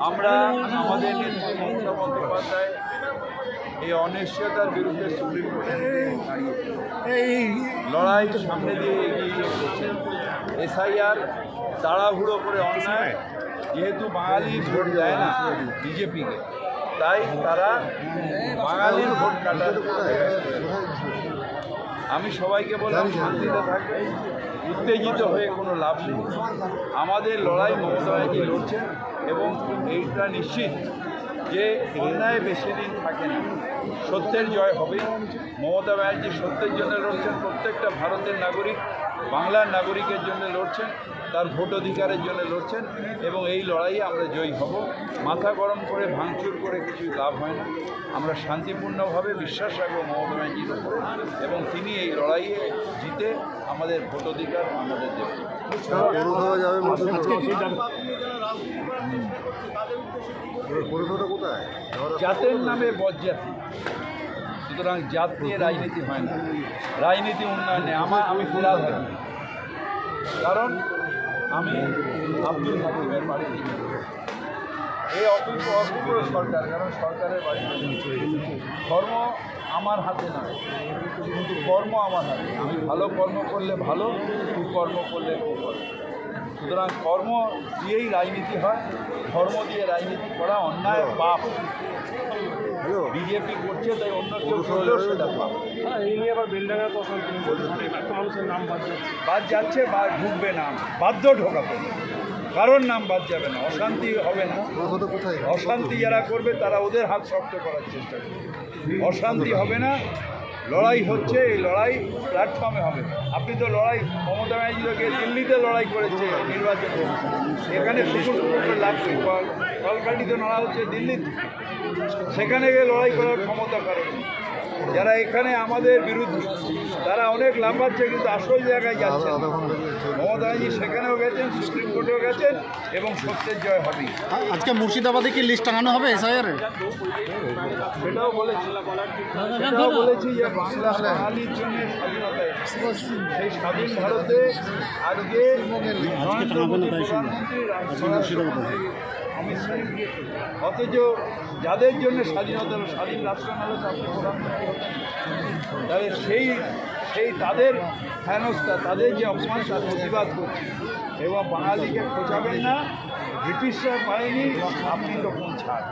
আমরা আমাদের নেত্রী মমতা বন্দ্যোপাধ্যায় এই অনিশ্চয়তার বিরুদ্ধে সুপ্রিম কোর্টে লড়াই সামনে দিয়ে এগিয়ে এসেছে। এসআইআর তাড়াহুড়ো করে অন্যায়, যেহেতু বাঙালি ভোট দেয় না বিজেপিকে, তাই তারা বাঙালির ভোট কাটার। আমি সবাইকে বললাম শান্তিতে থাকবে, উত্তেজিত হয়ে কোনো লাভ নেই। আমাদের লড়াই মমতা ব্যানার্জি লড়ছেন এবং এইটা নিশ্চিত যে অন্যায় বেশি দিন থাকে না, সত্যের জয় হবে। মমতা ব্যানার্জি সত্যের জন্য লড়ছেন, প্রত্যেকটা ভারতের নাগরিক, বাংলার নাগরিকের জন্য লড়ছেন, তার ভোট অধিকারের জন্য লড়ছেন এবং এই লড়াইয়ে আমরা জয়ী হব। মাথা গরম করে ভাঙচুর করে কিছু লাভ হয় না। আমরা শান্তিপূর্ণভাবে বিশ্বাস রাখবো মমতা ব্যানার্জির উপরে এবং তিনি এই লড়াইয়ে জিতে আমাদের ভোট অধিকার আমাদের দেবেন। জাতের নামে বজ্জাতি, সুতরাং জাত নিয়ে রাজনীতি হয় না, রাজনীতি উন্নয়নে আমি ফেরাল থাকি, কারণ আমি আব্দুল হাকিমের বাড়ি এই অপূর্ব সরকার, কারণ সরকারের বাড়ি ধর্ম আমার হাতে নয়, কিন্তু কর্ম আমার হাতে। আমি ভালো কর্ম করলে ভালো, কুকর্ম করলে কুকর্ম। সুতরাং কর্ম দিয়েই রাজনীতি হয়, ধর্ম দিয়ে রাজনীতি করা অন্যায়, পাপ। বিজেপি করছে তাই অন্য কেউ করলেও সেটা পাপ। এই নিয়ে আবার বেলডাঙ্গা মানুষের নাম বাদ যাচ্ছে বা ঢুকবে না, বাধ্য ঢোকাবে, কারোর নাম বাদ যাবে না, অশান্তি হবে না। অশান্তি যারা করবে তারা ওদের হাত শক্ত করার চেষ্টা করবে, অশান্তি হবে না। লড়াই হচ্ছে, এই লড়াই প্ল্যাটফর্মে হবে। আপনি তো লড়াই মমতা ব্যানার্জিকে দিল্লিতে লড়াই করেছে নির্বাচনে, এখানে কুকুর করে লাভ নেই, কলকাটিতে লড়া হচ্ছে দিল্লিতে, সেখানে গিয়ে লড়াই করার ক্ষমতা কারণ। যারা এখানে আমাদের বিরুদ্ধে তারা অনেক লাভ পাচ্ছে, কিন্তু আসল জায়গায় যাচ্ছে। মমতা ব্যানার্জি সেখানেও গেছেন, সুপ্রিম কোর্টেও গেছেন এবং সত্যের জয় হবেই। আজকে মুর্শিদাবাদে কি লিস্ট টাঙানো হবে এসআইআর? সেটাও বলেছি যে বাংলা বাঙালির জন্য স্বাধীনতা এসেছে। সেই স্বাধীন ভারতে আজকে প্রধানমন্ত্রী অমিত শাহ, অথচ যাদের জন্য স্বাধীনতা হলো, স্বাধীন রাষ্ট্র নাহলে তো আপনি প্রধানমন্ত্রী হতেন। তাহলে সেই তাদের হেনস্থা, তাদের যে অপমান, তার প্রতিবাদ করছে এবং বাঙালিকে খোঁচাবেন না, ব্রিটিশরা পায়নি, আপনি তো কোন ছাড়।